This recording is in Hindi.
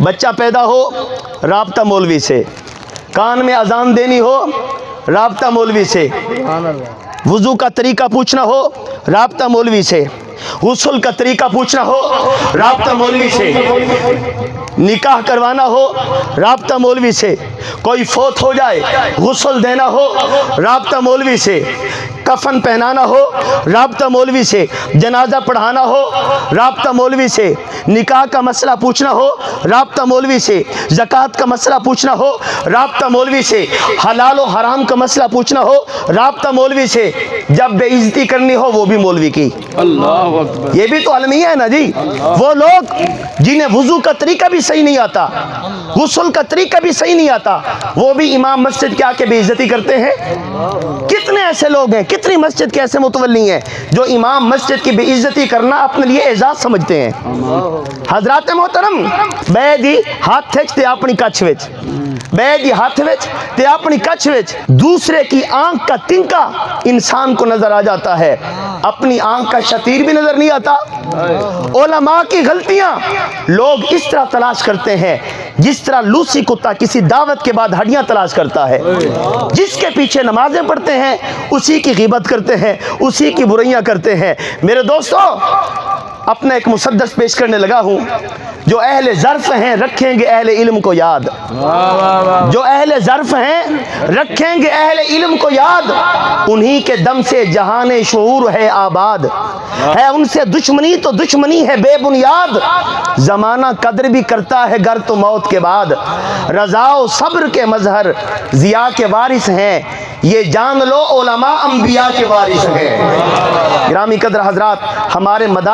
बच्चा पैदा हो, राब्ता मौलवी से। कान में अजान देनी हो, राब्ता मौलवी से। वुज़ू का तरीका पूछना हो, राब्ता मौलवी से। गुस्ल का तरीका पूछना हो, राब्ता मौलवी से। निकाह करवाना हो, राब्ता मौलवी से। कोई फौत हो जाए, गुस्ल देना हो, राब्ता मौलवी से। कफन पहनाना हो, राब्ता मौलवी से। जनाजा पढ़ाना हो, राब्ता मौलवी से। निकाह का मसला पूछना हो, राब्ता मौलवी से। ज़कात का मसला पूछना हो, राब्ता मौलवी से। हलाल और हराम का मसला पूछना हो, राब्ता मौलवी से। जब बेइज्जती करनी हो, वो भी मौलवी की। अल्लाह अकबर। ये भी तो अलमिया है ना जी। वो लोग जिन्हें वुज़ू का तरीका भी सही नहीं आता, गुस्ल का तरीका भी सही नहीं आता, वो भी इमाम मस्जिद के आके बेइज्जती करते हैं। कितने ऐसे लोग हैं, कितनी मस्जिद के ऐसे मुतवल्ली हैं जो इमाम मस्जिद की बेइज्जती करना अपने लिए एजाज समझते हैं। हजरात मोहतरम, बैदी हाथ खिंचते अपनी कच्छ विच, बैदी हाथ विच ते अपनी कच्छ विच। दूसरे की आंख का तिनका इंसान को नजर आ जाता है, अपनी आंख का शतीर भी नजर नहीं आता। उलमा की गलतियां लोग इस तरह तलाश करते हैं जिस तरह लूसी कुत्ता किसी दावत के बाद हड्डियां तलाश करता है। जिसके पीछे नमाजें पढ़ते हैं उसी की गिबत करते हैं, उसी की बुराइयां करते हैं। मेरे दोस्तों, अपना एक मुसद्दस पेश करने लगा हूं। जो अहले ज़र्फ़ हैं रखेंगे अहले इल्म को याद। जो अहले ज़र्फ़ हैं रखेंगे अहले इल्म को याद। उन्हीं के दम से जहाने शऊर है आबाद। है उनसे दुश्मनी तो दुश्मनी है बेबुनियाद। ज़माना कदर भी करता है गर तो मौत के बाद। रज़ा और सब्र के मजहर ज़िया के वारिस हैं, ये जान लो उलमा अंबिया के वारिस हैं। गिरामी कदर हजरात, हमारे मदार